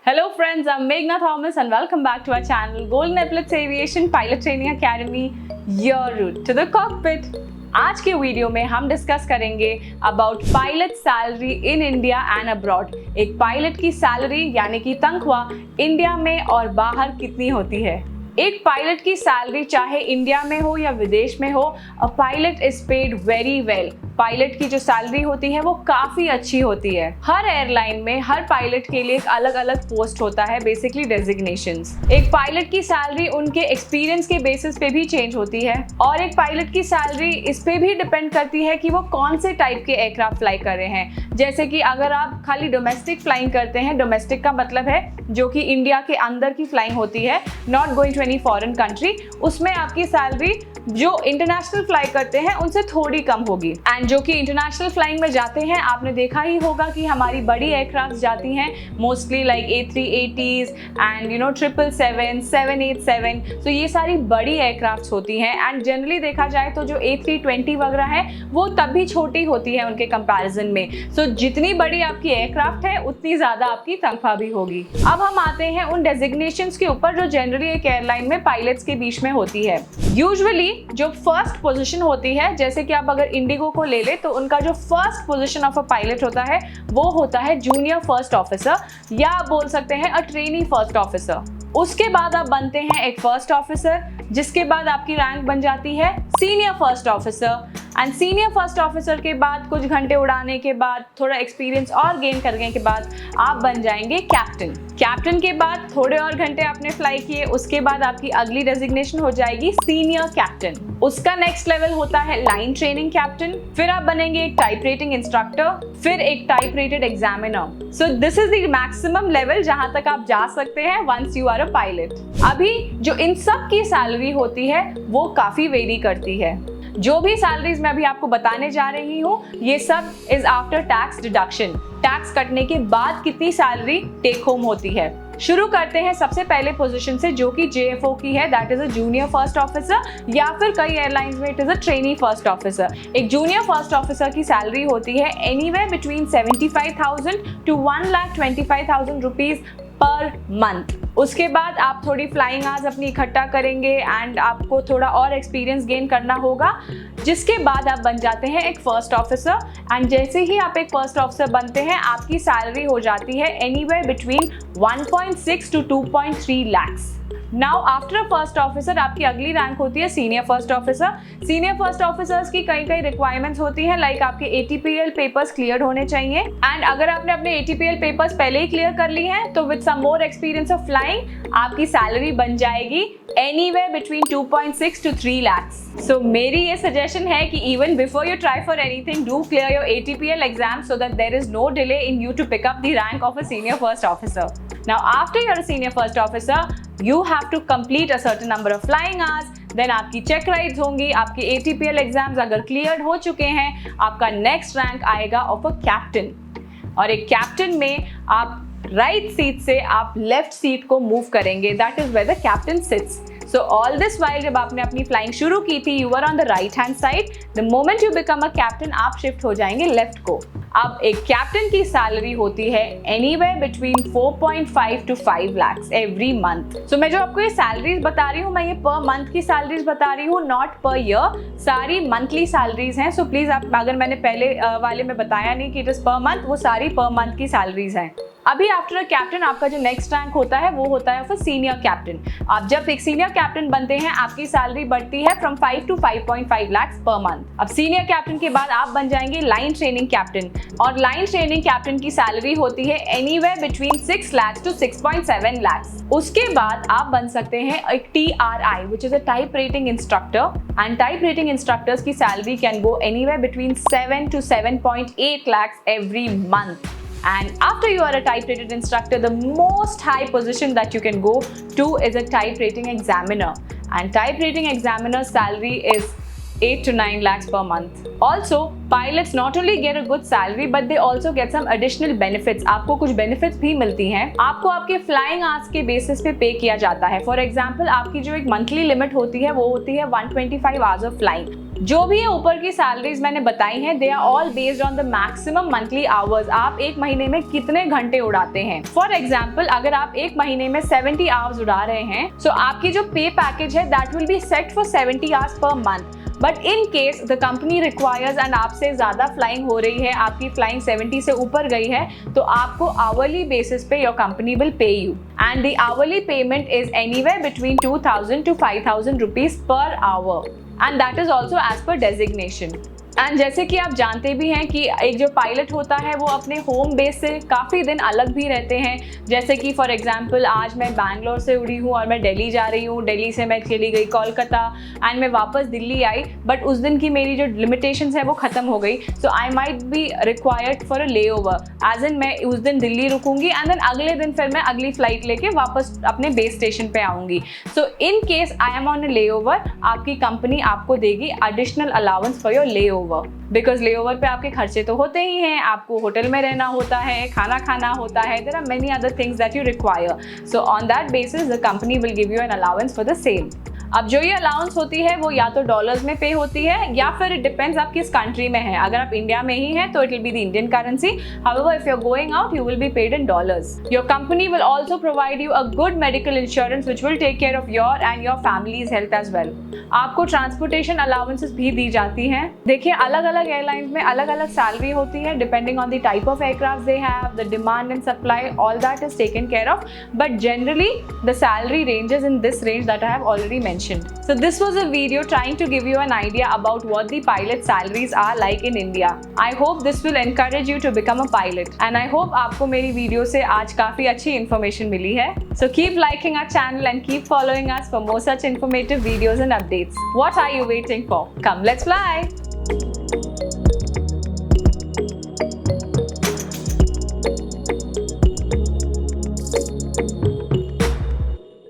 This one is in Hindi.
Hello friends, I'm Meghna Thomas and welcome back to our channel Golden Epaulets Aviation Pilot Training Academy, your route to the cockpit. आज के वीडियो में हम डिस्कस करेंगे about pilot salary in India and abroad. एक पायलट की सैलरी यानी कि तनख्वाह इंडिया में और बाहर कितनी होती है। एक पायलट की सैलरी चाहे इंडिया में हो या विदेश में हो, a pilot is paid very well. Pilot की जो सैलरी होती है वो काफी अच्छी होती है। हर एयरलाइन में हर पायलट के लिए एक अलग अलग पोस्ट होता है, बेसिकली डेजिग्नेशंस। एक पायलट की सैलरी उनके एक्सपीरियंस के बेसिस पे भी चेंज होती है और एक पायलट की सैलरी इस पे भी डिपेंड करती है कि वो कौन से टाइप के एयरक्राफ्ट फ्लाई कर रहे हैं। जैसे कि अगर आप खाली डोमेस्टिक फ्लाइंग करते हैं, डोमेस्टिक का मतलब है जो कि इंडिया के अंदर की फ्लाइंग होती है, not going to any foreign country, उसमें आपकी सैलरी जो इंटरनेशनल फ्लाई करते हैं उनसे थोड़ी कम होगी। एंड जो कि इंटरनेशनल फ्लाइंग में जाते हैं, आपने देखा ही होगा कि हमारी बड़ी एयरक्राफ्ट जाती हैं मोस्टली लाइक A380s एंड 777, 787। तो ये सारी बड़ी एयरक्राफ्ट होती हैं एंड जनरली देखा जाए तो जो A320 वगैरह है वो तब भी छोटी होती है उनके कंपैरिजन में। सो जितनी बड़ी आपकी एयरक्राफ्ट है उतनी ज़्यादा आपकी तनख्वाह भी होगी। अब हम आते हैं उन डेजिग्नेशंस के ऊपर जो जनरली एक एयरलाइन में पायलट्स के बीच में होती है। यूजुअली जो फर्स्ट पोजीशन होती है, जैसे कि आप अगर इंडिगो को ले ले तो उनका जो first position of a pilot होता है वो होता है जूनियर फर्स्ट ऑफिसर या आप बोल सकते हैं अ ट्रेनी फर्स्ट ऑफिसर। उसके बाद आप बनते हैं एक फर्स्ट ऑफिसर, जिसके बाद आपकी रैंक बन जाती है senior first officer and senior first officer के बाद कुछ घंटे उड़ाने के बाद, थोड़ा एक्सपीरियंस और गेन करने के बाद आप बन जाएंगे कैप्टन। कैप्टन के बाद थोड़े और घंटे आपने फ्लाई किए, उसके बाद आपकी अगली डेजिग्नेशन हो जाएगी सीनियर कैप्टन। उसका नेक्स्ट लेवल होता है लाइन ट्रेनिंग कैप्टन, फिर आप बनेंगे एक टाइप रेटिंग इंस्ट्रक्टर, फिर एक type rated examiner. So this is the maximum level जहां तक आप जा सकते हैं once you are a pilot. अभी जो इन सब की सैलरी होती है वो काफी वेरी करती है। जो भी सैलरीज मैं अभी आपको बताने जा रही हूँ ये सब is after tax deduction. Tax कटने के बाद कितनी सैलरी टेक होम होती है। शुरू करते हैं सबसे पहले पोजीशन से जो कि JFO की है, that is a junior first officer या फिर कई एयरलाइंस में it is a trainee first officer. एक जूनियर फर्स्ट ऑफिसर की सैलरी होती है anywhere between 75,000 to 1,25,000 rupees per month. उसके बाद आप थोड़ी फ्लाइंग आवर्स अपनी इकट्ठा करेंगे एंड आपको थोड़ा और एक्सपीरियंस गेन करना होगा, जिसके बाद आप बन जाते हैं एक फर्स्ट ऑफिसर। एंड जैसे ही आप एक फर्स्ट ऑफिसर बनते हैं आपकी सैलरी हो जाती है anywhere between 1.6 to 2.3 lakhs। Now after a first officer आपकी अगली रैंक होती है senior first officer. Senior first officers की कई कई रिक्वायरमेंट्स होती हैं, लाइक आपके ATPL पेपर्स क्लियर होने चाहिए एंड अगर आपने अपने ATPL पेपर्स पहले ही क्लियर कर ली हैं तो with some more experience of flying आपकी सैलरी बन जाएगी anywhere between 2.6 to 3 lakhs। So मेरी ये सजेशन है कि even before you try for anything, do clear your ATPL exam so that there is no delay in you to pick up the rank of a senior first officer. Now after you are a senior first officer you have to complete a certain number of flying hours, then आपकी चेक राइड्स होंगी, आपके ATPL एग्जाम्स अगर क्लियर हो चुके हैं आपका नेक्स्ट रैंक आएगा ऑफ अ कैप्टन। और एक कैप्टन में आप राइट सीट से आप लेफ्ट सीट को मूव करेंगे, that is where the captain sits. So all this while जब आपने अपनी फ्लाइंग शुरू की थी you are on the right hand side, the moment you become a captain आप शिफ्ट हो जाएंगे लेफ्ट को। अब एक कैप्टन की सैलरी होती है anywhere between 4.5 to 5 lakhs every month. So मैं जो आपको ये सैलरीज बता रही हूँ मैं ये पर मंथ की सैलरीज बता रही हूँ, नॉट पर ईयर। सारी मंथली सैलरीज हैं। सो प्लीज आप, अगर मैंने पहले वाले में बताया नहीं कि इट इज पर मंथ, वो सारी पर मंथ की सैलरीज हैं। अभी आफ्टर अ कैप्टन आपका जो नेक्स्ट रैंक होता है वो होता है फॉर सीनियर कैप्टन। आप जब एक सीनियर कैप्टन बनते हैं आपकी सैलरी बढ़ती है from 5 to 5.5 lakhs per month. अब सीनियर कैप्टन के बाद आप बन जाएंगे लाइन ट्रेनिंग कैप्टन और लाइन ट्रेनिंग कैप्टन की सैलरी होती है anywhere between 6 lakhs to 6.7 lakhs। उसके बाद आप बन सकते हैं एक TRI which is a type rating instructor and type rating instructors की salary can go anywhere between 7 to 7.8 lakhs every month। And after you are a type rated instructor, the most high position that you can go to is a type rating examiner, and type rating examiner's salary is 8 to 9 lakhs per month. Also, pilots not only get a good salary but they also get some additional benefits. आपको कुछ benefits भी मिलती हैं। आपको आपके flying hours के basis पे पे किया जाता है। For example, आपकी जो एक monthly limit होती है वो होती है 125 hours of flying। जो भी ये ऊपर की सैलरीज मैंने बताई हैं, they are all based on the maximum monthly hours. आप एक महीने में कितने घंटे उड़ाते हैं। फॉर एग्जाम्पल, अगर आप एक महीने में 70 आवर्स उड़ा रहे हैं, सो आपकी जो पे पैकेज है that will be set for 70 hours per month. But in case the company requires and आपसे ज़्यादा फ्लाइंग हो रही है, आपकी फ्लाइंग 70 से ऊपर गई है, तो आपको आवरली बेसिस पे your company will pay you, and the hourly payment is anywhere between 2000 to 5000 rupees per hour, and that is also as per designation. And जैसे कि आप जानते भी हैं कि एक जो पायलट होता है वो अपने होम बेस से काफ़ी दिन अलग भी रहते हैं। जैसे कि फॉर एग्जांपल, आज मैं बैंगलोर से उड़ी हूँ और मैं दिल्ली जा रही हूँ, दिल्ली से मैं चली गई कोलकाता एंड मैं वापस दिल्ली आई, बट उस दिन की मेरी जो लिमिटेशंस है वो ख़त्म हो गई। So I might be required for a layover, as in मैं उस दिन दिल्ली रुकूंगी एंड देन अगले दिन फिर मैं अगली फ्लाइट लेके वापस अपने बेस स्टेशन पे आऊँगी। So in case I am on a layover, आपकी कंपनी आपको देगी additional allowance for your layover, because layover पे आपके खर्चे तो होते ही हैं, आपको होटल में रहना होता है, खाना खाना होता है, there are many other things that you require. So on that basis the company will give you an allowance for the same. अब जो ये अलाउंस होती है वो या तो डॉलर्स में पे होती है या फिर इट डिपेंड्स आप किस कंट्री में हैं। अगर आप इंडिया में ही हैं तो it will be the Indian currency, however if you are going out you will be paid in dollars. Your company will also provide you a good medical insurance which will take care of your and your families health as well. आपको ट्रांसपोर्टेशन अलाउंसेस भी दी जाती हैं। देखिए, अलग अलग एयरलाइंस में अलग अलग सैलरी होती है depending on the type of aircraft they have, the demand and supply, all that is taken care of, but generally the salary ranges in this range that I have already mentioned. So this was a video trying to give you an idea about what the pilot salaries are like in India. I hope this will encourage you to become a pilot, and I hope आपको मेरी वीडियो से आज काफी अच्छी इन्फॉर्मेशन मिली है। So keep liking our channel and keep following us for more such informative videos and updates. What are you waiting for? Come, let's fly!